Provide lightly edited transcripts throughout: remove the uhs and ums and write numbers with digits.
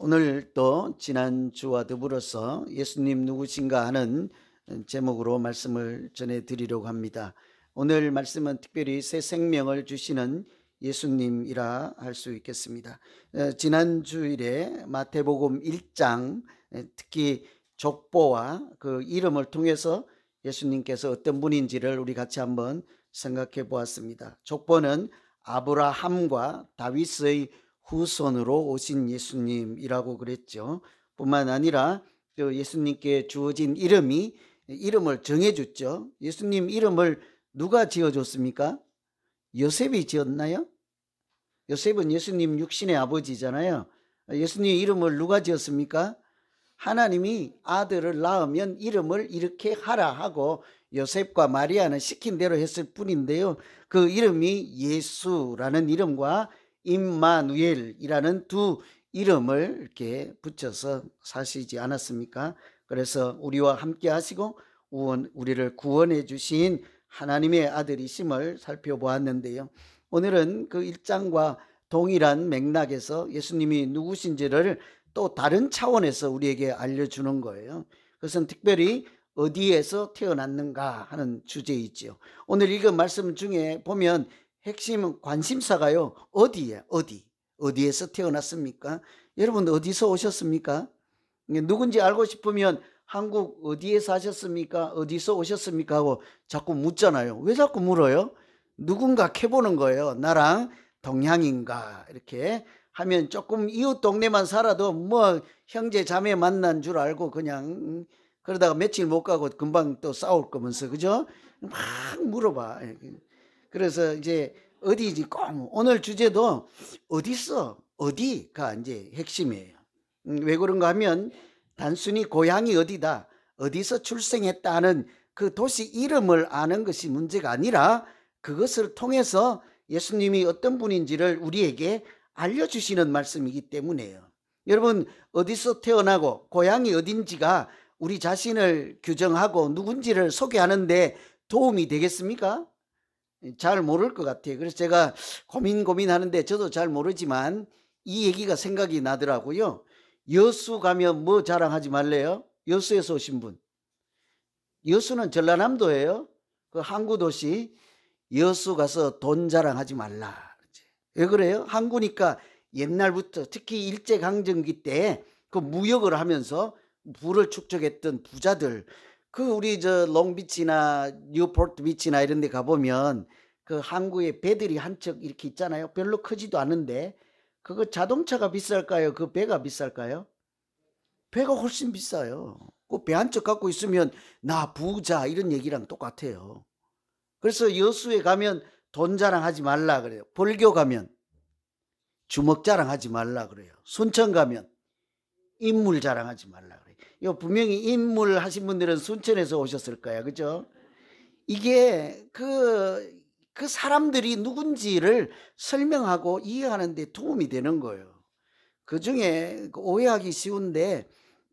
오늘 또 지난주와 더불어서 예수님 누구신가 하는 제목으로 말씀을 전해드리려고 합니다. 오늘 말씀은 특별히 새 생명을 주시는 예수님이라 할 수 있겠습니다. 지난주일에 마태복음 1장 특히 족보와 그 이름을 통해서 예수님께서 어떤 분인지를 우리 같이 한번 생각해 보았습니다. 족보는 아브라함과 다윗의 후손으로 오신 예수님이라고 그랬죠. 뿐만 아니라 예수님께 주어진 이름을 정해줬죠. 예수님 이름을 누가 지어줬습니까? 요셉이 지었나요? 요셉은 예수님 육신의 아버지잖아요. 예수님 이름을 누가 지었습니까? 하나님이 아들을 낳으면 이름을 이렇게 하라 하고 요셉과 마리아는 시킨 대로 했을 뿐인데요. 그 이름이 예수라는 이름과 임마누엘이라는 두 이름을 이렇게 붙여서 사시지 않았습니까? 그래서 우리와 함께 하시고 우리를 구원해 주신 하나님의 아들이심을 살펴보았는데요. 오늘은 그 1장과 동일한 맥락에서 예수님이 누구신지를 또 다른 차원에서 우리에게 알려주는 거예요. 그것은 특별히 어디에서 태어났는가 하는 주제이지요. 오늘 읽은 말씀 중에 보면 핵심 관심사가요. 어디에서 태어났습니까? 여러분 어디서 오셨습니까? 누군지 알고 싶으면 한국 어디에서 하셨습니까? 어디서 오셨습니까? 하고 자꾸 묻잖아요. 왜 자꾸 물어요? 누군가 캐보는 거예요. 나랑 동양인가 이렇게 하면 조금 이웃 동네만 살아도 뭐 형제 자매 만난 줄 알고 그냥 그러다가 며칠 못 가고 금방 또 싸울 거면서 그죠? 막 물어봐. 그래서 이제 어디지 꼭 오늘 주제도 어디가 이제 핵심이에요. 왜 그런가 하면 단순히 고향이 어디다, 어디서 출생했다 하는 그 도시 이름을 아는 것이 문제가 아니라 그것을 통해서 예수님이 어떤 분인지를 우리에게 알려주시는 말씀이기 때문에요. 여러분 어디서 태어나고 고향이 어딘지가 우리 자신을 규정하고 누군지를 소개하는데 도움이 되겠습니까? 잘 모를 것 같아요. 그래서 제가 고민하는데 저도 잘 모르지만 이 얘기가 생각이 나더라고요. 여수 가면 뭐 자랑하지 말래요? 여수에서 오신 분. 여수는 전라남도예요. 그 항구도시. 여수 가서 돈 자랑하지 말라. 왜 그래요? 항구니까 옛날부터 특히 일제강점기 때 그 무역을 하면서 부를 축적했던 부자들, 그 우리 롱비치나 뉴포트 비치나 이런 데 가보면 그 항구에 배들이 한 척 이렇게 있잖아요. 별로 크지도 않은데 그거 자동차가 비쌀까요? 그 배가 비쌀까요? 배가 훨씬 비싸요. 그 배 한 척 갖고 있으면 나 부자 이런 얘기랑 똑같아요. 그래서 여수에 가면 돈 자랑하지 말라 그래요. 벌교 가면 주먹 자랑하지 말라 그래요. 순천 가면 인물 자랑하지 말라 그래요. 이거 분명히 인물 하신 분들은 순천에서 오셨을 거예요. 그죠? 이게 그 사람들이 누군지를 설명하고 이해하는 데 도움이 되는 거예요. 그중에 오해하기 쉬운데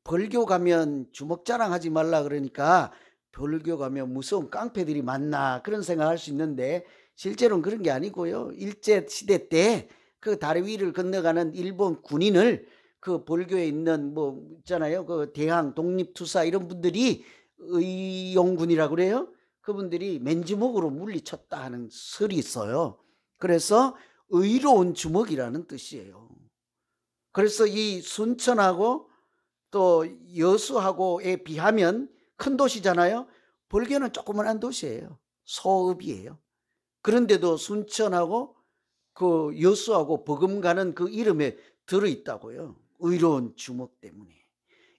벌교 가면 주먹 자랑하지 말라 그러니까 벌교 가면 무서운 깡패들이 많나 그런 생각할 수 있는데 실제로는 그런 게 아니고요. 일제시대 때 그 다리 위를 건너가는 일본 군인을 그 벌교에 있는 뭐 있잖아요. 그 대항 독립투사 이런 분들이 의용군이라고 그래요. 그분들이 맨주먹으로 물리쳤다 하는 설이 있어요. 그래서 의로운 주먹이라는 뜻이에요. 그래서 이 순천하고 또 여수하고에 비하면 큰 도시잖아요. 벌교는 조그만한 도시예요. 소읍이에요. 그런데도 순천하고 그 여수하고 버금가는 그 이름에 들어있다고요. 의로운 주먹 때문에.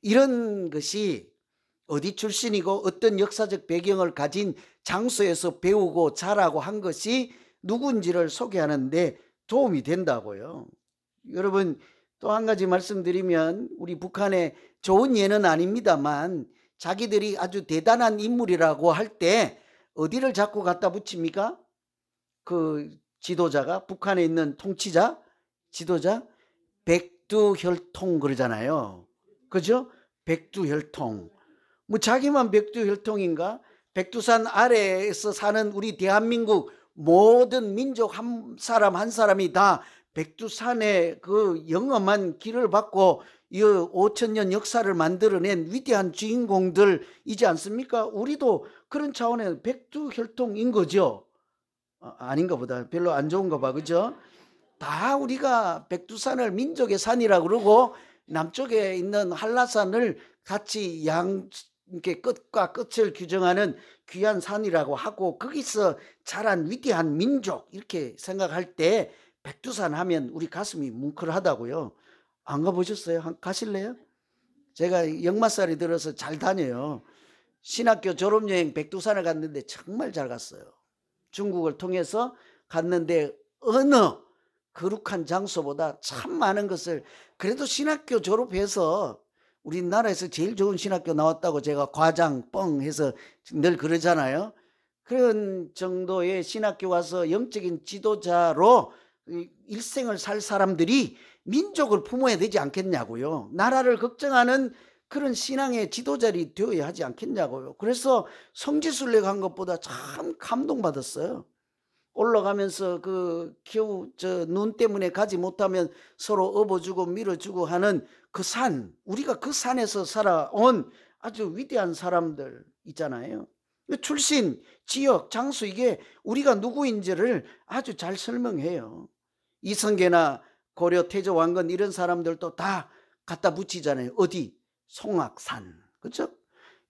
이런 것이 어디 출신이고 어떤 역사적 배경을 가진 장소에서 배우고 자라고 한 것이 누군지를 소개하는데 도움이 된다고요. 여러분 또 한 가지 말씀드리면 우리 북한의 좋은 예는 아닙니다만 자기들이 아주 대단한 인물이라고 할 때 어디를 자꾸 갖다 붙입니까? 그 지도자가 북한에 있는 지도자 백두혈통 그러잖아요. 그죠? 백두혈통. 뭐 자기만 백두혈통인가? 백두산 아래에서 사는 우리 대한민국 모든 민족 한 사람 한 사람이 다 백두산의 그 영험한 길을 받고 이 5,000년 역사를 만들어낸 위대한 주인공들이지 않습니까? 우리도 그런 차원의 백두혈통인 거죠. 아닌가 보다. 별로 안 좋은가 봐. 그죠? 다 우리가 백두산을 민족의 산이라고 그러고 남쪽에 있는 한라산을 같이 이렇게 끝과 끝을 규정하는 귀한 산이라고 하고 거기서 자란 위대한 민족 이렇게 생각할 때 백두산 하면 우리 가슴이 뭉클하다고요. 안 가보셨어요? 가실래요? 제가 역마살이 들어서 잘 다녀요. 신학교 졸업여행 백두산을 갔는데 정말 잘 갔어요. 중국을 통해서 갔는데 어느 거룩한 장소보다 참 많은 것을, 그래도 신학교 졸업해서 우리나라에서 제일 좋은 신학교 나왔다고 제가 과장 뻥 해서 늘 그러잖아요. 그런 정도의 신학교 가서 영적인 지도자로 일생을 살 사람들이 민족을 품어야 되지 않겠냐고요. 나라를 걱정하는 그런 신앙의 지도자들이 되어야 하지 않겠냐고요. 그래서 성지순례 간 것보다 참 감동받았어요. 올라가면서 그 겨우 눈 때문에 가지 못하면 서로 업어주고 밀어주고 하는 그 산, 우리가 그 산에서 살아온 아주 위대한 사람들 있잖아요. 출신, 지역, 장소, 이게 우리가 누구인지를 아주 잘 설명해요. 이성계나 고려 태조 왕건 이런 사람들도 다 갖다 붙이잖아요. 어디? 송악산. 그렇죠?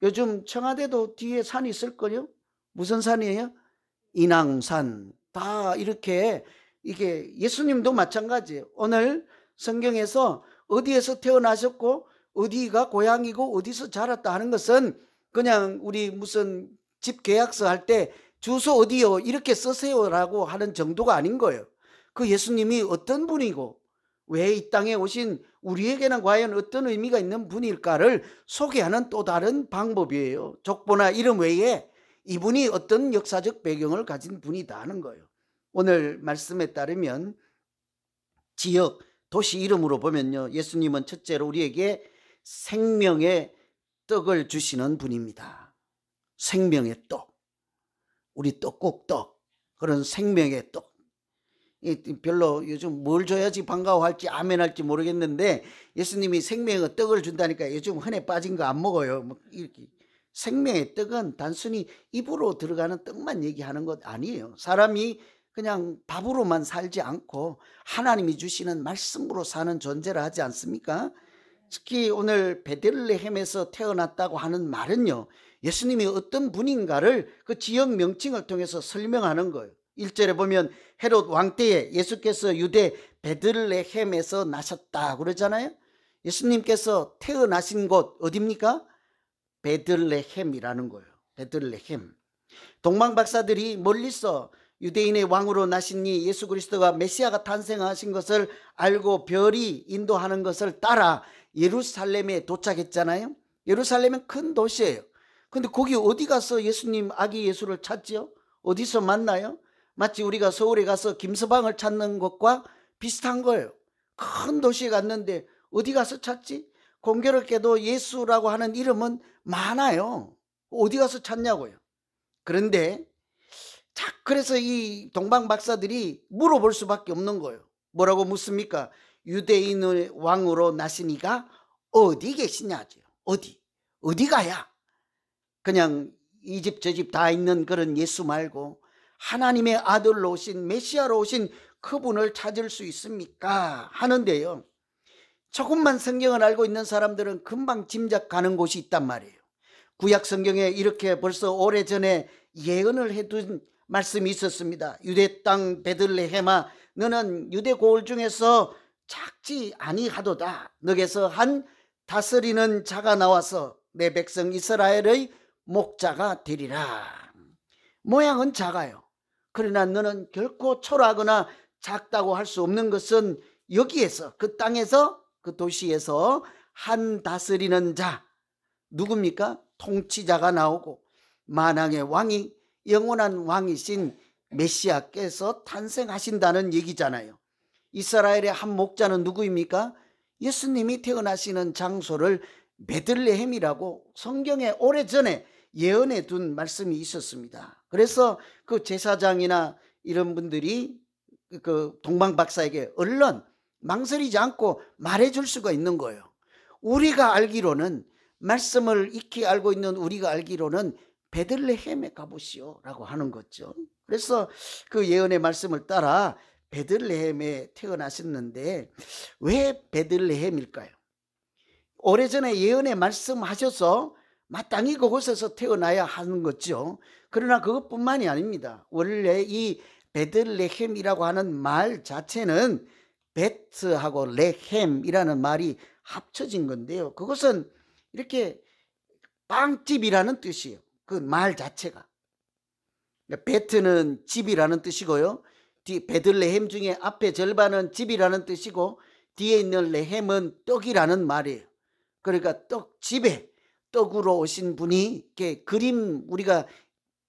요즘 청와대도 뒤에 산이 있을걸요? 무슨 산이에요? 인왕산. 다 이렇게, 이게 예수님도 마찬가지예요. 오늘 성경에서 어디에서 태어나셨고 어디가 고향이고 어디서 자랐다 하는 것은 그냥 우리 무슨 집 계약서 할 때 주소 어디요 이렇게 쓰세요라고 하는 정도가 아닌 거예요. 그 예수님이 어떤 분이고 왜 이 땅에 오신 우리에게는 과연 어떤 의미가 있는 분일까를 소개하는 또 다른 방법이에요. 족보나 이름 외에 이분이 어떤 역사적 배경을 가진 분이다 하는 거예요. 오늘 말씀에 따르면 지역, 도시 이름으로 보면요, 예수님은 첫째로 우리에게 생명의 떡을 주시는 분입니다. 생명의 떡. 우리 떡국떡, 그런 생명의 떡. 별로 요즘 뭘 줘야지 반가워할지 아멘할지 모르겠는데 예수님이 생명의 떡을 준다니까 요즘 흔해 빠진 거 안 먹어요. 이렇게. 생명의 떡은 단순히 입으로 들어가는 떡만 얘기하는 것 아니에요. 사람이 그냥 밥으로만 살지 않고 하나님이 주시는 말씀으로 사는 존재라 하지 않습니까? 특히 오늘 베들레헴에서 태어났다고 하는 말은요, 예수님이 어떤 분인가를 그 지역 명칭을 통해서 설명하는 거예요. 1절에 보면 헤롯 왕 때에 예수께서 유대 베들레헴에서 나셨다 그러잖아요. 예수님께서 태어나신 곳 어디입니까? 베들레헴이라는 거예요. 베들레헴. 동방 박사들이 멀리서 유대인의 왕으로 나시니 예수 그리스도가 메시아가 탄생하신 것을 알고 별이 인도하는 것을 따라 예루살렘에 도착했잖아요. 예루살렘은 큰 도시예요. 근데 거기 어디 가서 예수님 아기 예수를 찾지요? 어디서 만나요? 마치 우리가 서울에 가서 김서방을 찾는 것과 비슷한 거예요. 큰 도시에 갔는데 어디 가서 찾지? 공교롭게도 예수라고 하는 이름은 많아요. 어디 가서 찾냐고요. 그런데 그래서 이 동방 박사들이 물어볼 수밖에 없는 거예요. 뭐라고 묻습니까? 유대인의 왕으로 나시니가 어디 계시냐죠. 어디 가야? 그냥 이 집 저 집 다 있는 그런 예수 말고 하나님의 아들로 오신 메시아로 오신 그분을 찾을 수 있습니까? 하는데요, 조금만 성경을 알고 있는 사람들은 금방 짐작 가는 곳이 있단 말이에요. 구약 성경에 이렇게 벌써 오래전에 예언을 해둔 말씀이 있었습니다. 유대 땅 베들레헴아, 너는 유대 고을 중에서 작지 아니하도다. 너에게서 한 다스리는 자가 나와서 내 백성 이스라엘의 목자가 되리라. 모양은 작아요. 그러나 너는 결코 초라하거나 작다고 할 수 없는 것은 여기에서, 그 땅에서, 그 도시에서 한 다스리는 자, 누굽니까? 통치자가 나오고 만왕의 왕이, 영원한 왕이신 메시아께서 탄생하신다는 얘기잖아요. 이스라엘의 한 목자는 누구입니까? 예수님이 태어나시는 장소를 베들레헴이라고 성경에 오래전에 예언해 둔 말씀이 있었습니다. 그래서 그 제사장이나 이런 분들이 그 동방 박사에게 얼른 망설이지 않고 말해줄 수가 있는 거예요. 우리가 알기로는, 말씀을 익히 알고 있는 우리가 알기로는 베들레헴에 가보시오 라고 하는 거죠. 그래서 그 예언의 말씀을 따라 베들레헴에 태어나셨는데, 왜 베들레헴일까요? 오래전에 예언의 말씀하셔서 마땅히 그곳에서 태어나야 하는 거죠. 그러나 그것뿐만이 아닙니다. 원래 이 베들레헴이라고 하는 말 자체는 베트하고 레헴이라는 말이 합쳐진 건데요. 그것은 이렇게 빵집이라는 뜻이에요. 그 말 자체가. 베트는 집이라는 뜻이고요. 베들레헴 중에 앞에 절반은 집이라는 뜻이고 뒤에 있는 레헴은 떡이라는 말이에요. 그러니까 떡집에 떡으로 오신 분이 이렇게 그림, 우리가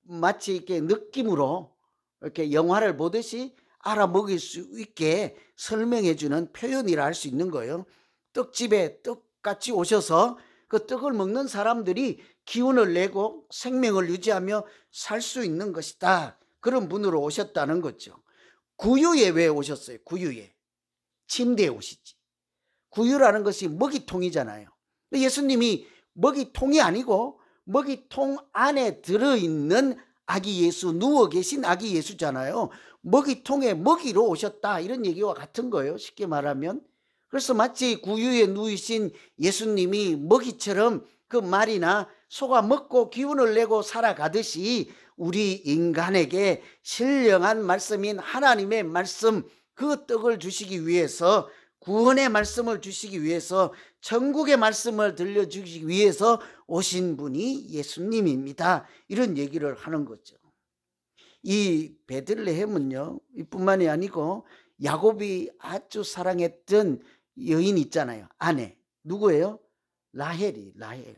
마치 이렇게 느낌으로 이렇게 영화를 보듯이 알아먹을 수 있게 설명해 주는 표현이라 할 수 있는 거예요. 떡집에 떡같이 오셔서 그 떡을 먹는 사람들이 기운을 내고 생명을 유지하며 살 수 있는 것이다. 그런 분으로 오셨다는 거죠. 구유에 왜 오셨어요? 구유에. 침대에 오시지. 구유라는 것이 먹이통이잖아요. 예수님이 먹이통이 아니고 먹이통 안에 들어있는 아기 예수, 누워 계신 아기 예수잖아요. 먹이통에 먹이로 오셨다, 이런 얘기와 같은 거예요, 쉽게 말하면. 그래서 마치 구유에 누우신 예수님이 먹이처럼 그 말이나 소가 먹고 기운을 내고 살아가듯이 우리 인간에게 신령한 말씀인 하나님의 말씀, 그 떡을 주시기 위해서, 구원의 말씀을 주시기 위해서, 천국의 말씀을 들려주시기 위해서 오신 분이 예수님입니다. 이런 얘기를 하는 거죠. 이 베들레헴은요, 이뿐만이 아니고 야곱이 아주 사랑했던 여인 있잖아요. 아내. 누구예요? 라헬이. 라헬.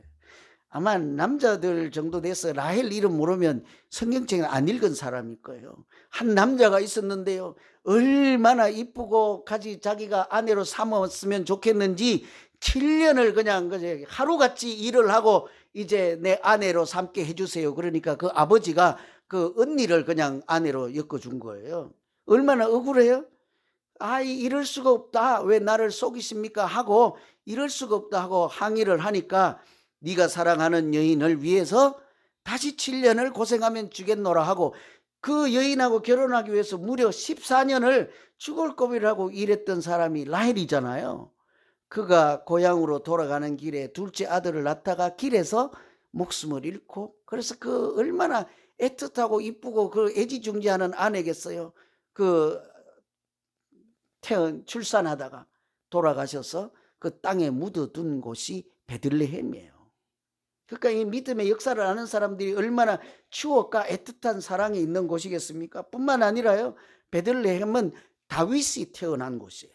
아마 남자들 정도 돼서 라헬 이름 모르면 성경책을 안 읽은 사람일 거예요. 한 남자가 있었는데요, 얼마나 이쁘고 자기가 아내로 삼았으면 좋겠는지 7년을 그냥 하루같이 일을 하고 이제 내 아내로 삼게 해주세요. 그러니까 그 아버지가 그 언니를 그냥 아내로 엮어준 거예요. 얼마나 억울해요? 이럴 수가 없다. 왜 나를 속이십니까? 하고 이럴 수가 없다 하고 항의를 하니까, 네가 사랑하는 여인을 위해서 다시 7년을 고생하면 주겠노라 하고, 그 여인하고 결혼하기 위해서 무려 14년을 죽을 고비라고 일했던 사람이 라헬이잖아요. 그가 고향으로 돌아가는 길에 둘째 아들을 낳다가 길에서 목숨을 잃고, 그래서 그 얼마나 애틋하고 이쁘고 그 애지중지하는 아내겠어요. 그 출산하다가 돌아가셔서 그 땅에 묻어둔 곳이 베들레헴이에요. 그러니까 이 믿음의 역사를 아는 사람들이 얼마나 추억과 애틋한 사랑이 있는 곳이겠습니까? 뿐만 아니라요, 베들레헴은 다윗이 태어난 곳이에요.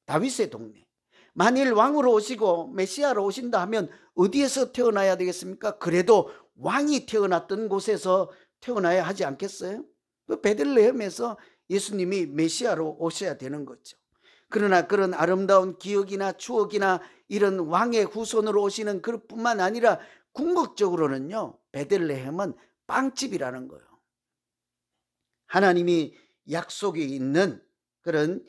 다윗의 동네. 만일 왕으로 오시고 메시아로 오신다 하면 어디에서 태어나야 되겠습니까? 그래도 왕이 태어났던 곳에서 태어나야 하지 않겠어요? 그 베들레헴에서 예수님이 메시아로 오셔야 되는 거죠. 그러나 그런 아름다운 기억이나 추억이나 이런 왕의 후손으로 오시는 그뿐만 아니라 궁극적으로는요, 베들레헴은 빵집이라는 거예요. 하나님이 약속이 있는 그런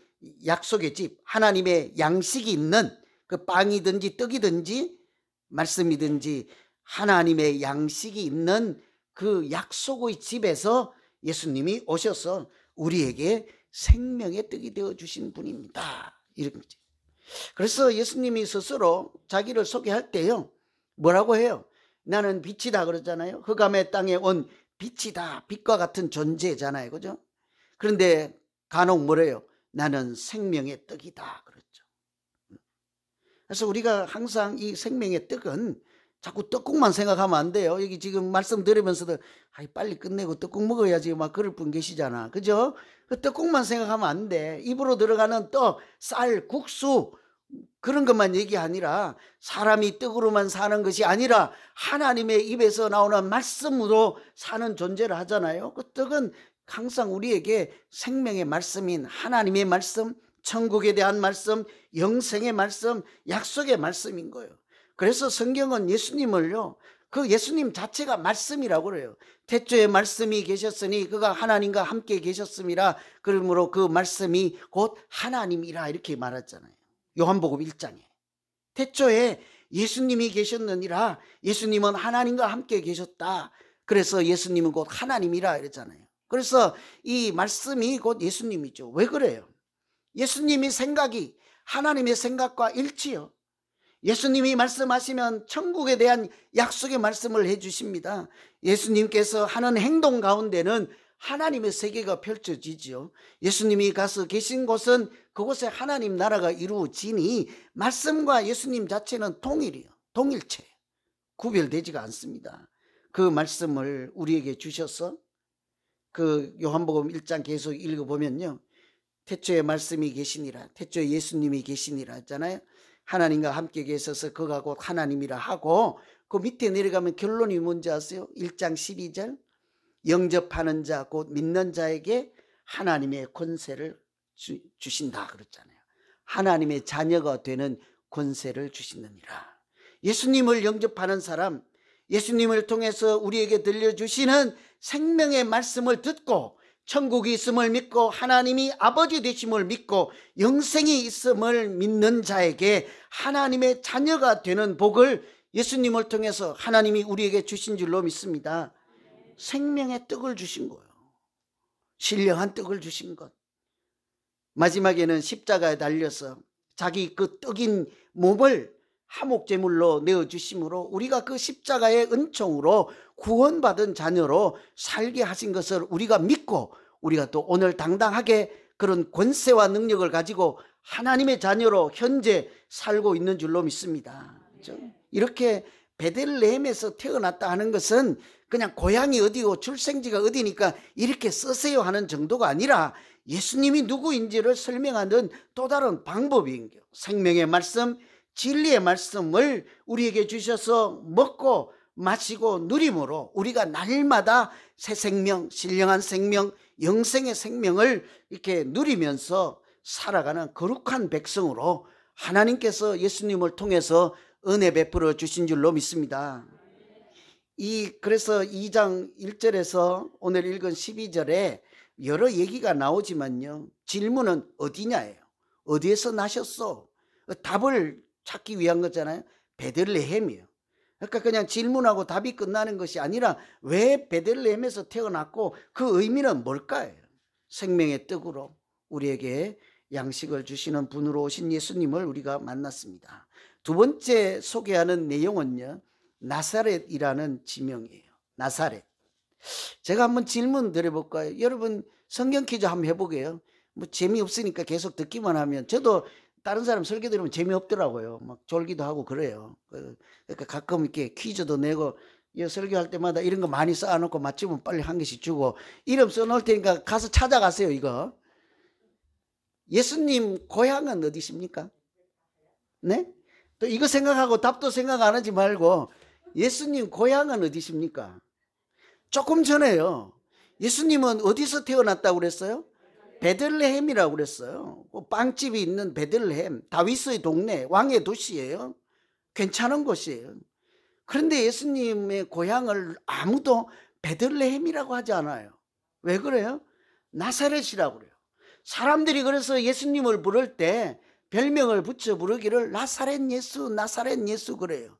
약속의 집, 하나님의 양식이 있는 그 빵이든지 떡이든지 말씀이든지 하나님의 양식이 있는 그 약속의 집에서 예수님이 오셔서 우리에게 생명의 떡이 되어주신 분입니다. 이런 거죠. 그래서 예수님이 스스로 자기를 소개할 때요, 뭐라고 해요? 나는 빛이다 그러잖아요. 흑암의 땅에 온 빛이다. 빛과 같은 존재잖아요. 그죠? 그런데 간혹 뭐래요? 나는 생명의 떡이다 그랬죠. 그래서 우리가 항상 이 생명의 떡은 자꾸 떡국만 생각하면 안 돼요. 여기 지금 말씀 들으면서도 빨리 끝내고 떡국 먹어야지 막 그럴 분 계시잖아. 그죠? 그 떡국만 생각하면 안 돼. 입으로 들어가는 떡, 쌀, 국수 그런 것만 얘기 아니라, 사람이 떡으로만 사는 것이 아니라 하나님의 입에서 나오는 말씀으로 사는 존재를 하잖아요. 그 떡은 항상 우리에게 생명의 말씀인 하나님의 말씀, 천국에 대한 말씀, 영생의 말씀, 약속의 말씀인 거예요. 그래서 성경은 예수님을요, 그 예수님 자체가 말씀이라고 그래요. 태초에 말씀이 계셨으니 그가 하나님과 함께 계셨음이라. 그러므로 그 말씀이 곧 하나님이라 이렇게 말했잖아요. 요한복음 1장에. 태초에 예수님이 계셨느니라. 예수님은 하나님과 함께 계셨다. 그래서 예수님은 곧 하나님이라 이랬잖아요. 그래서 이 말씀이 곧 예수님이죠. 왜 그래요? 예수님이 생각이 하나님의 생각과 일치요. 예수님이 말씀하시면 천국에 대한 약속의 말씀을 해주십니다. 예수님께서 하는 행동 가운데는 하나님의 세계가 펼쳐지지요. 예수님이 가서 계신 곳은 그곳에 하나님 나라가 이루어지니 말씀과 예수님 자체는 동일이요. 동일체. 구별되지가 않습니다. 그 말씀을 우리에게 주셔서 그 요한복음 1장 계속 읽어보면요. 태초에 말씀이 계시니라. 태초에 예수님이 계시니라 했잖아요. 하나님과 함께 계셔서 그가 곧 하나님이라 하고 그 밑에 내려가면 결론이 뭔지 아세요? 1장 12절 영접하는 자 곧 믿는 자에게 하나님의 권세를 주신다 그랬잖아요. 하나님의 자녀가 되는 권세를 주시느니라. 예수님을 영접하는 사람, 예수님을 통해서 우리에게 들려주시는 생명의 말씀을 듣고 천국이 있음을 믿고 하나님이 아버지 되심을 믿고 영생이 있음을 믿는 자에게 하나님의 자녀가 되는 복을 예수님을 통해서 하나님이 우리에게 주신 줄로 믿습니다. 생명의 떡을 주신 거예요. 신령한 떡을 주신 것. 마지막에는 십자가에 달려서 자기 그 떡인 몸을 화목제물로 내어주심으로 우리가 그 십자가의 은총으로 구원받은 자녀로 살게 하신 것을 우리가 믿고 우리가 또 오늘 당당하게 그런 권세와 능력을 가지고 하나님의 자녀로 현재 살고 있는 줄로 믿습니다. 이렇게 베들레헴에서 태어났다 하는 것은 그냥 고향이 어디고 출생지가 어디니까 이렇게 쓰세요 하는 정도가 아니라 예수님이 누구인지를 설명하는 또 다른 방법인 거예요. 생명의 말씀, 진리의 말씀을 우리에게 주셔서 먹고 마시고 누림으로 우리가 날마다 새 생명, 신령한 생명, 영생의 생명을 이렇게 누리면서 살아가는 거룩한 백성으로 하나님께서 예수님을 통해서 은혜 베풀어 주신 줄로 믿습니다. 그래서 2장 1절에서 오늘 읽은 12절에 여러 얘기가 나오지만요. 질문은 어디냐예요. 어디에서 나셨어? 답을 찾기 위한 거잖아요. 베들레헴이에요. 그러니까 그냥 질문하고 답이 끝나는 것이 아니라 왜 베들레헴에서 태어났고 그 의미는 뭘까요? 생명의 떡으로 우리에게 양식을 주시는 분으로 오신 예수님을 우리가 만났습니다. 두 번째 소개하는 내용은요. 나사렛이라는 지명이에요. 나사렛. 제가 한번 질문 드려볼까요? 여러분 성경 퀴즈 한번 해보게요. 뭐 재미없으니까 계속 듣기만 하면 저도 다른 사람 설교 들으면 재미없더라고요. 막 졸기도 하고 그래요. 그러니까 가끔 이렇게 퀴즈도 내고 설교할 때마다 이런 거 많이 쌓아놓고 맞추면 빨리 한 개씩 주고 이름 써놓을 테니까 가서 찾아가세요. 이거. 예수님 고향은 어디십니까? 네? 또 이거 생각하고 답도 생각 안 하지 말고 예수님 고향은 어디십니까? 조금 전에요. 예수님은 어디서 태어났다고 그랬어요? 베들레헴이라고 그랬어요. 빵집이 있는 베들레헴, 다윗의 동네, 왕의 도시예요. 괜찮은 곳이에요. 그런데 예수님의 고향을 아무도 베들레헴이라고 하지 않아요. 왜 그래요? 나사렛이라고 그래요. 사람들이 그래서 예수님을 부를 때 별명을 붙여 부르기를 나사렛 예수, 나사렛 예수 그래요.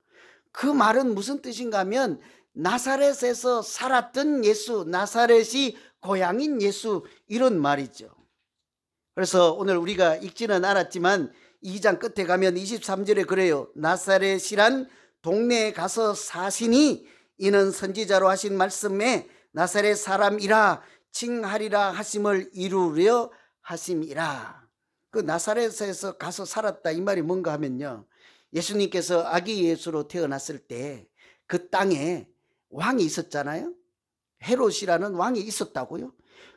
그 말은 무슨 뜻인가 하면 나사렛에서 살았던 예수, 나사렛이 고향인 예수 이런 말이죠. 그래서 오늘 우리가 읽지는 않았지만 2장 끝에 가면 23절에 그래요. 나사렛이란 동네에 가서 사시니 이는 선지자로 하신 말씀에 나사렛 사람이라 칭하리라 하심을 이루려 하심이라. 그 나사렛에서 가서 살았다 이 말이 뭔가 하면요. 예수님께서 아기 예수로 태어났을 때 그 땅에 왕이 있었잖아요. 헤롯이라는 왕이 있었다고요.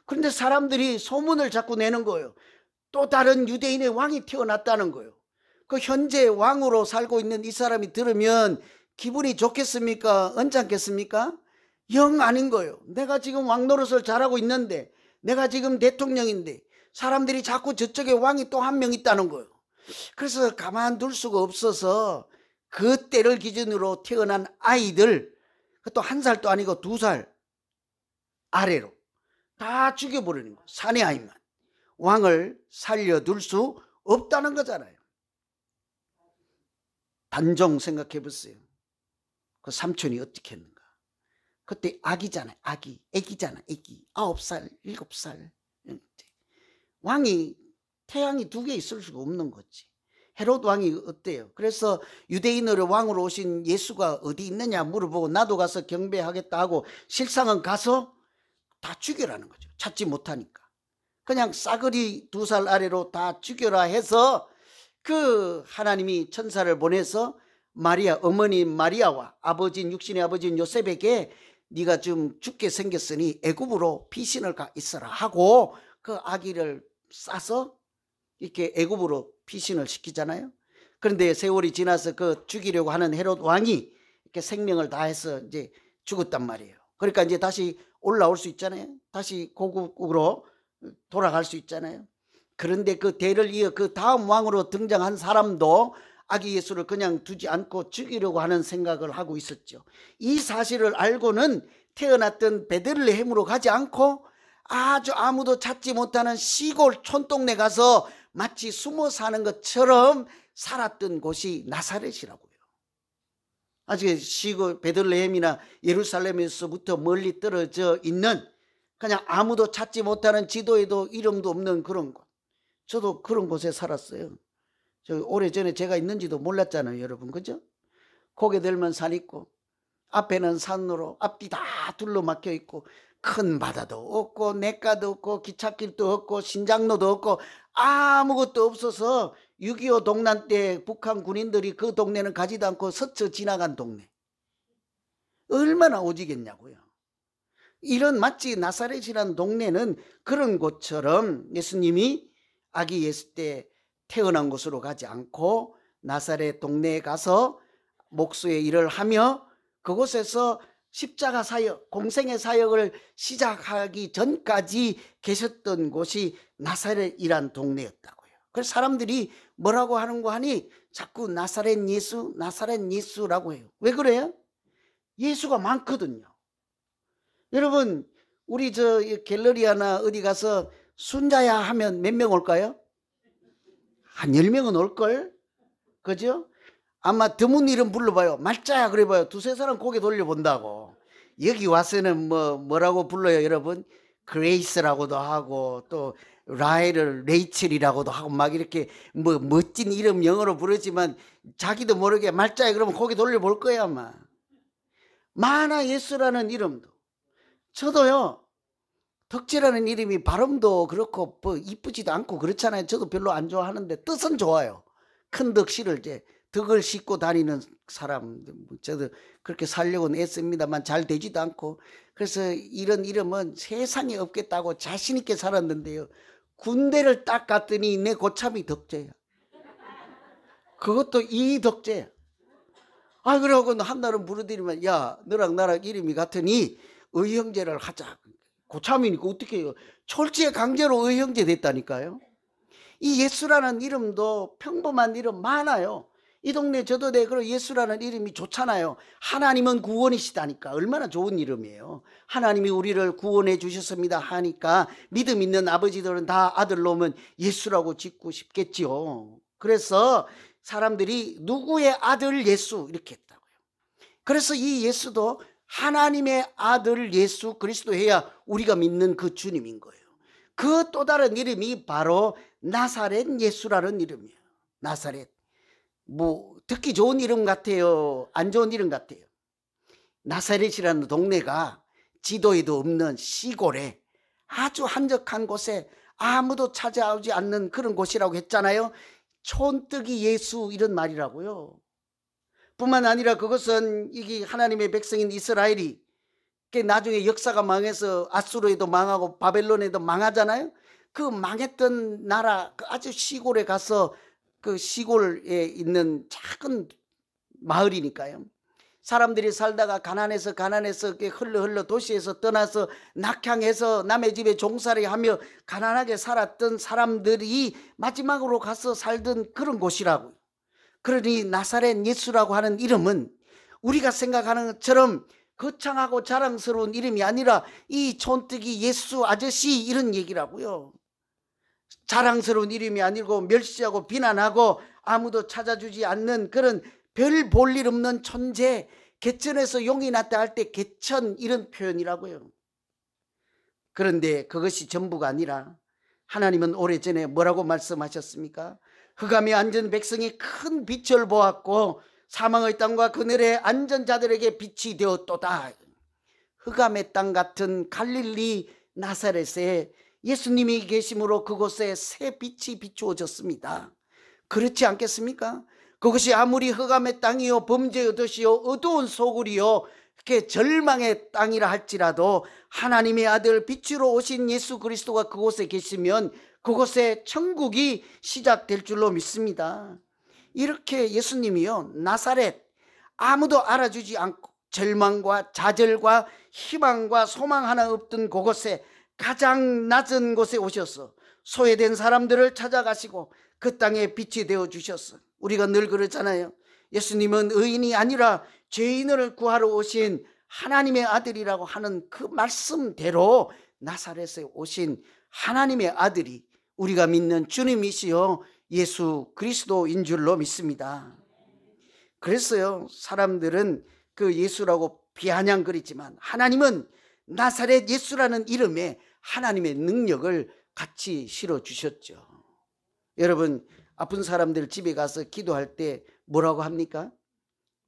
그런데 사람들이 소문을 자꾸 내는 거예요. 또 다른 유대인의 왕이 태어났다는 거예요. 그 현재 왕으로 살고 있는 이 사람이 들으면 기분이 좋겠습니까? 언짢겠습니까? 영 아닌 거예요. 내가 지금 왕 노릇을 잘하고 있는데 내가 지금 대통령인데 사람들이 자꾸 저쪽에 왕이 또 한 명 있다는 거예요. 그래서 가만둘 수가 없어서 그 때를 기준으로 태어난 아이들 그것도 1살도 아니고 2살 아래로 다 죽여버리는 거예요. 사내 아이만. 왕을 살려둘 수 없다는 거잖아요. 단종 생각해 보세요. 그 삼촌이 어떻게 했는가. 그때 아기잖아요. 애기잖아. 애기. 9살, 7살. 왕이 태양이 2개 있을 수가 없는 거지. 헤롯 왕이 어때요? 그래서 유대인으로 왕으로 오신 예수가 어디 있느냐 물어보고 나도 가서 경배하겠다 하고 실상은 가서 다 죽여라는 거죠. 찾지 못하니까. 그냥 싸그리 2살 아래로 다 죽여라 해서 그 하나님이 천사를 보내서 마리아, 어머니 마리아와 아버지인 육신의 아버지인 요셉에게 네가 좀 죽게 생겼으니 애굽으로 피신을 가 있어라 하고 그 아기를 싸서 이렇게 애굽으로 피신을 시키잖아요. 그런데 세월이 지나서 그 죽이려고 하는 헤롯 왕이 이렇게 생명을 다해서 이제 죽었단 말이에요. 그러니까 이제 다시 올라올 수 있잖아요. 다시 고국으로 돌아갈 수 있잖아요. 그런데 그 대를 이어 그 다음 왕으로 등장한 사람도 아기 예수를 그냥 두지 않고 죽이려고 하는 생각을 하고 있었죠. 이 사실을 알고는 태어났던 베들레헴으로 가지 않고 아주 아무도 찾지 못하는 시골 촌동네 가서 마치 숨어 사는 것처럼 살았던 곳이 나사렛이라고요. 아직 시골 베들레헴이나 예루살렘에서부터 멀리 떨어져 있는 그냥 아무도 찾지 못하는 지도에도 이름도 없는 그런 곳. 저도 그런 곳에 살았어요. 오래전에 제가 있는지도 몰랐잖아요, 여러분. 그죠? 고개 들면 산 있고 앞에는 산으로 앞뒤 다 둘러막혀 있고 큰 바다도 없고 냇가도 없고 기찻길도 없고 신장로도 없고 아무것도 없어서 6.25 동란 때 북한 군인들이 그 동네는 가지도 않고 스쳐 지나간 동네. 얼마나 오지겠냐고요. 이런 마치 나사렛이라는 동네는 그런 곳처럼 예수님이 아기 예수 때 태어난 곳으로 가지 않고 나사렛 동네에 가서 목수의 일을 하며 그곳에서 십자가 사역, 공생의 사역을 시작하기 전까지 계셨던 곳이 나사렛이란 동네였다고요. 그래서 사람들이 뭐라고 하는 거 하니 자꾸 나사렛 예수라고 해요. 왜 그래요? 예수가 많거든요. 여러분, 우리 저 갤러리아나 어디 가서 순자야 하면 몇 명 올까요? 한 10명은 올걸? 그죠? 아마 드문 이름 불러봐요. 말자야 그래봐요. 2-3사람 고개 돌려본다고. 여기 와서는 뭐라고 불러요, 여러분? 그레이스라고도 하고 또 라헬을 레이첼이라고도 하고 막 이렇게 멋진 이름 영어로 부르지만 자기도 모르게 말자야 그러면 고개 돌려볼 거야 아마. 많아 예수라는 이름도. 저도요. 덕지라는 이름이 발음도 그렇고 이쁘지도 않고 그렇잖아요. 저도 별로 안 좋아하는데 뜻은 좋아요. 큰 덕실을 이제 덕을 싣고 다니는 사람. 저도 그렇게 살려고는 애씁니다만 잘 되지도 않고. 그래서 이런 이름은 세상에 없겠다고 자신 있게 살았는데요. 군대를 딱 갔더니 내 고참이 덕재야. 그것도 이 덕재야. 아 그러고 한날은 부르더니만 야 너랑 나랑 이름이 같으니 의형제를 하자. 고참이니까 어떻게 해요. 철지에 강제로 의형제 됐다니까요. 이 예수라는 이름도 평범한 이름 많아요. 이 동네 저도 그리고 예수라는 이름이 좋잖아요. 하나님은 구원이시다니까 얼마나 좋은 이름이에요. 하나님이 우리를 구원해 주셨습니다 하니까 믿음 있는 아버지들은 다 아들 놓으면 예수라고 짓고 싶겠지요. 그래서 사람들이 누구의 아들 예수 이렇게 했다고요. 그래서 이 예수도 하나님의 아들 예수 그리스도 해야 우리가 믿는 그 주님인 거예요. 그 또 다른 이름이 바로 나사렛 예수라는 이름이에요. 나사렛. 듣기 좋은 이름 같아요? 안 좋은 이름 같아요? 나사렛이라는 동네가 지도에도 없는 시골에 아주 한적한 곳에 아무도 찾아오지 않는 그런 곳이라고 했잖아요. 촌뜨기 예수 이런 말이라고요. 뿐만 아니라 그것은 이게 하나님의 백성인 이스라엘이 나중에 역사가 망해서 아수르에도 망하고 바벨론에도 망하잖아요. 그 망했던 나라 그 아주 시골에 가서 그 시골에 있는 작은 마을이니까요. 사람들이 살다가 가난해서 흘러 도시에서 떠나서 낙향해서 남의 집에 종살이 하며 가난하게 살았던 사람들이 마지막으로 가서 살던 그런 곳이라고요. 그러니 나사렛 예수라고 하는 이름은 우리가 생각하는 것처럼 거창하고 자랑스러운 이름이 아니라 이 촌뜨기 예수 아저씨 이런 얘기라고요. 자랑스러운 이름이 아니고 멸시하고 비난하고 아무도 찾아주지 않는 그런 별 볼 일 없는 존재, 개천에서 용이 났다 할 때 개천 이런 표현이라고요. 그런데 그것이 전부가 아니라 하나님은 오래전에 뭐라고 말씀하셨습니까? 흑암에 앉은 백성이 큰 빛을 보았고 사망의 땅과 그늘에 앉은 자들에게 빛이 되었도다. 흑암의 땅 같은 갈릴리 나사렛에 예수님이 계심으로 그곳에 새 빛이 비추어졌습니다. 그렇지 않겠습니까? 그것이 아무리 흑암의 땅이요 범죄의 도시요 어두운 소굴이요 이렇게 절망의 땅이라 할지라도 하나님의 아들 빛으로 오신 예수 그리스도가 그곳에 계시면 그곳에 천국이 시작될 줄로 믿습니다. 이렇게 예수님이요 나사렛, 아무도 알아주지 않고 절망과 좌절과 희망과 소망 하나 없던 그곳에 가장 낮은 곳에 오셔서 소외된 사람들을 찾아가시고 그 땅에 빛이 되어 주셨어. 우리가 늘 그러잖아요. 예수님은 의인이 아니라 죄인을 구하러 오신 하나님의 아들이라고 하는 그 말씀대로 나사렛에 오신 하나님의 아들이 우리가 믿는 주님이시여 예수 그리스도인 줄로 믿습니다. 그래서요 사람들은 그 예수라고 비아냥거리지만 하나님은 나사렛 예수라는 이름에 하나님의 능력을 같이 실어주셨죠. 여러분 아픈 사람들 집에 가서 기도할 때 뭐라고 합니까?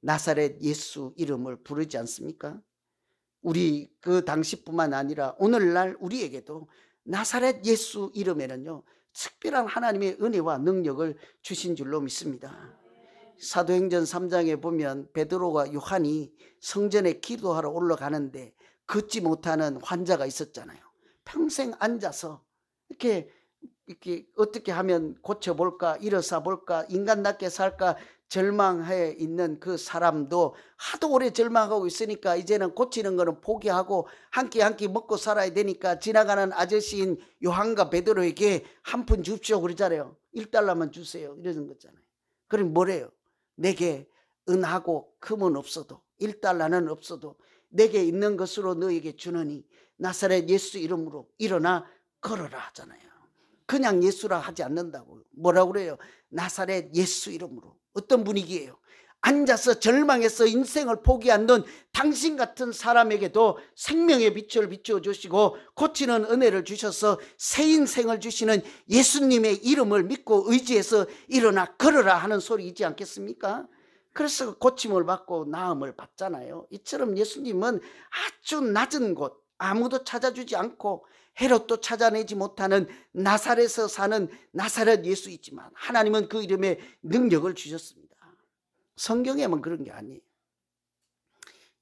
나사렛 예수 이름을 부르지 않습니까? 우리 그 당시뿐만 아니라 오늘날 우리에게도 나사렛 예수 이름에는요 특별한 하나님의 은혜와 능력을 주신 줄로 믿습니다. 사도행전 3장에 보면 베드로가 요한이 성전에 기도하러 올라가는데 걷지 못하는 환자가 있었잖아요. 평생 앉아서 이렇게 어떻게 하면 고쳐볼까, 일어서 볼까, 인간답게 살까 절망해 있는 그 사람도 하도 오래 절망하고 있으니까 이제는 고치는 거는 포기하고 한 끼 한 끼 먹고 살아야 되니까 지나가는 아저씨인 요한과 베드로에게 한 푼 줍시오 그러잖아요. 1달러만 주세요 이러는 거잖아요. 그럼 뭐래요? 내게 은하고 금은 없어도 1달러는 없어도 내게 있는 것으로 너에게 주느니 나사렛 예수 이름으로 일어나 걸어라 하잖아요. 그냥 예수라 하지 않는다고요. 뭐라고 그래요? 나사렛 예수 이름으로. 어떤 분위기예요? 앉아서 절망해서 인생을 포기하는 당신 같은 사람에게도 생명의 빛을 비춰주시고 고치는 은혜를 주셔서 새 인생을 주시는 예수님의 이름을 믿고 의지해서 일어나 걸어라 하는 소리이지 않겠습니까? 그래서 고침을 받고 나음을 받잖아요. 이처럼 예수님은 아주 낮은 곳, 아무도 찾아주지 않고 헤롯도 찾아내지 못하는 나사렛에서 사는 나사렛 예수이지만 하나님은 그 이름에 능력을 주셨습니다. 성경에만 그런 게 아니에요.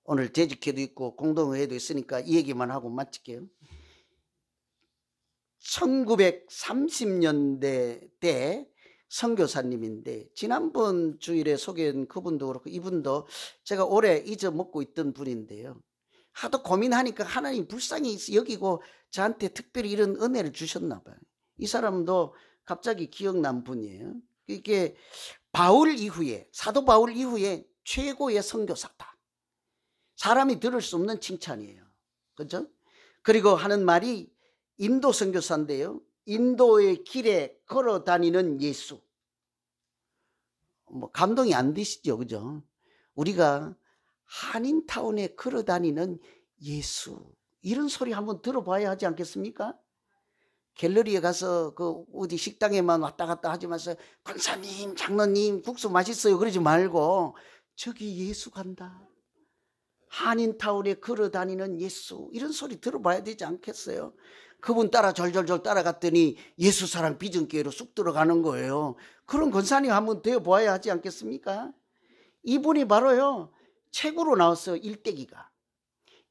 오늘 재직회도 있고 공동회도 있으니까 이 얘기만 하고 마칠게요. 1930년대 때 선교사님인데 지난번 주일에 소개한 그분도 그렇고 이분도 제가 오래 잊어먹고 있던 분인데요. 하도 고민하니까 하나님 불쌍히 여기고 저한테 특별히 이런 은혜를 주셨나 봐요. 이 사람도 갑자기 기억난 분이에요. 이게 바울 이후에, 사도 바울 이후에 최고의 선교사다. 사람이 들을 수 없는 칭찬이에요. 그렇죠? 그리고 하는 말이 인도 선교사인데요. 인도의 길에 걸어 다니는 예수. 뭐 감동이 안 되시죠, 그죠? 우리가 한인타운에 걸어 다니는 예수, 이런 소리 한번 들어봐야 하지 않겠습니까? 갤러리에 가서 그 어디 식당에만 왔다 갔다 하지 마세요. 권사님, 장로님, 국수 맛있어요 그러지 말고 저기 예수 간다. 한인타운에 걸어 다니는 예수, 이런 소리 들어봐야 되지 않겠어요? 그분 따라 절절절 따라갔더니 예수 사랑 비전교회로 쑥 들어가는 거예요. 그런 권사님 한번 되어보아야 하지 않겠습니까? 이분이 바로요 책으로 나왔어요. 일대기가.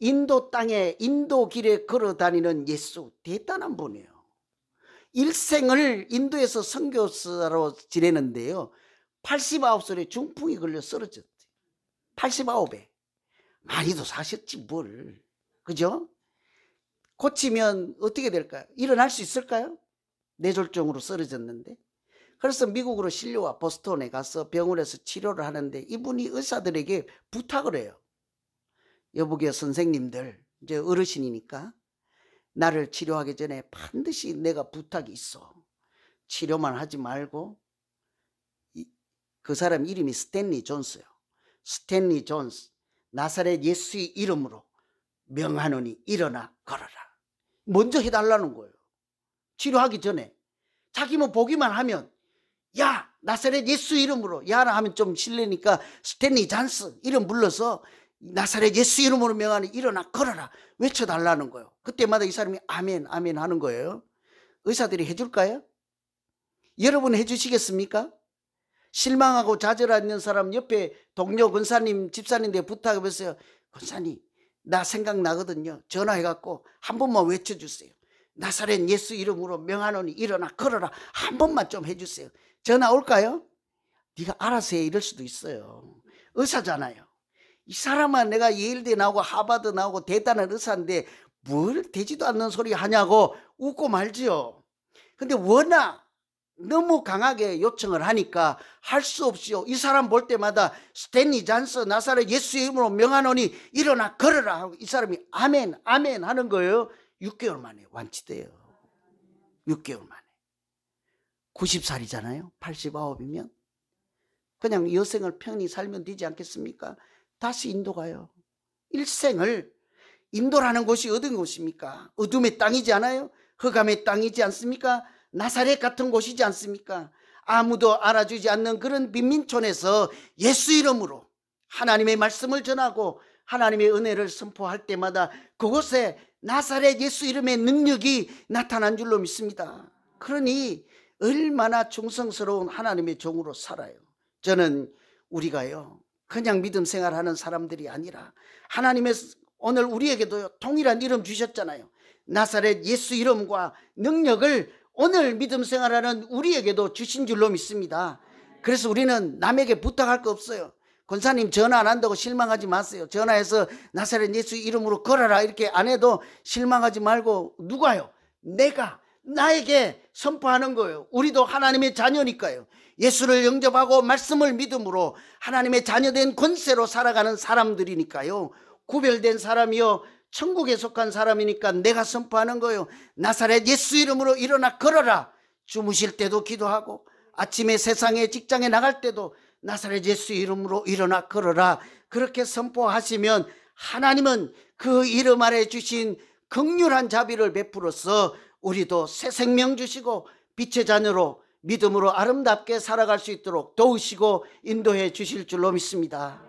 인도 땅에 인도 길에 걸어 다니는 예수, 대단한 분이에요. 일생을 인도에서 선교사로 지내는데요 89살에 중풍이 걸려 쓰러졌대요. 89에. 많이도 사셨지 뭘. 그죠? 고치면 어떻게 될까요? 일어날 수 있을까요? 뇌졸중으로 쓰러졌는데. 그래서 미국으로 실려와 보스턴에 가서 병원에서 치료를 하는데 이분이 의사들에게 부탁을 해요. 여보게 선생님들, 이제 어르신이니까 나를 치료하기 전에 반드시 내가 부탁이 있어. 치료만 하지 말고, 그 사람 이름이 스탠리 존스요. 스탠리 존스, 나사렛 예수의 이름으로 명하노니 일어나 걸어라. 먼저 해달라는 거예요. 치료하기 전에. 자기 뭐 보기만 하면, 야, 나사렛 예수 이름으로, 야라 하면 좀 실례니까 스탠리 존스 이름 불러서 나사렛 예수 이름으로 명하니 일어나 걸어라 외쳐달라는 거예요. 그때마다 이 사람이 아멘 아멘 하는 거예요. 의사들이 해줄까요? 여러분 해주시겠습니까? 실망하고 좌절하는 사람 옆에 동료 권사님 집사님들 부탁해보세요. 권사님, 나 생각나거든요. 전화해갖고 한 번만 외쳐주세요. 나사렛 예수 이름으로 명하노니 일어나 걸어라 한 번만 좀 해주세요. 전화 올까요? 네가 알아서 해 이럴 수도 있어요. 의사잖아요. 이 사람은 내가 예일대 나오고 하버드 나오고 대단한 의사인데 뭘 되지도 않는 소리 하냐고 웃고 말지요. 근데 워낙 너무 강하게 요청을 하니까 할 수 없이요. 이 사람 볼 때마다 스탠리 존스 나사렛 예수의 이름으로 명하노니 일어나 걸어라 하고 이 사람이 아멘 아멘 하는 거예요. 6개월 만에 완치돼요. 6개월 만에. 90살이잖아요. 89이면. 그냥 여생을 편히 살면 되지 않겠습니까? 다시 인도 가요. 일생을 인도라는 곳이 어떤 곳입니까? 어둠의 땅이지 않아요? 흑암의 땅이지 않습니까? 나사렛 같은 곳이지 않습니까? 아무도 알아주지 않는 그런 빈민촌에서 예수 이름으로 하나님의 말씀을 전하고 하나님의 은혜를 선포할 때마다 그곳에 나사렛 예수 이름의 능력이 나타난 줄로 믿습니다. 그러니 얼마나 충성스러운 하나님의 종으로 살아요. 저는 우리가요 그냥 믿음 생활하는 사람들이 아니라 하나님의 오늘 우리에게도 동일한 이름 주셨잖아요. 나사렛 예수 이름과 능력을 오늘 믿음 생활하는 우리에게도 주신 줄로 믿습니다. 그래서 우리는 남에게 부탁할 거 없어요. 권사님 전화 안 한다고 실망하지 마세요. 전화해서 나사렛 예수 이름으로 걸어라 이렇게 안 해도 실망하지 말고 누가요? 내가 나에게 선포하는 거예요. 우리도 하나님의 자녀니까요. 예수를 영접하고 말씀을 믿음으로 하나님의 자녀된 권세로 살아가는 사람들이니까요. 구별된 사람이요 천국에 속한 사람이니까 내가 선포하는 거예요. 나사렛 예수 이름으로 일어나 걸어라. 주무실 때도 기도하고 아침에 세상에 직장에 나갈 때도 나사렛 예수 이름으로 일어나 걸어라. 그렇게 선포하시면 하나님은 그 이름 아래 주신 긍휼한 자비를 베풀어서 우리도 새 생명 주시고 빛의 자녀로 믿음으로 아름답게 살아갈 수 있도록 도우시고 인도해 주실 줄로 믿습니다.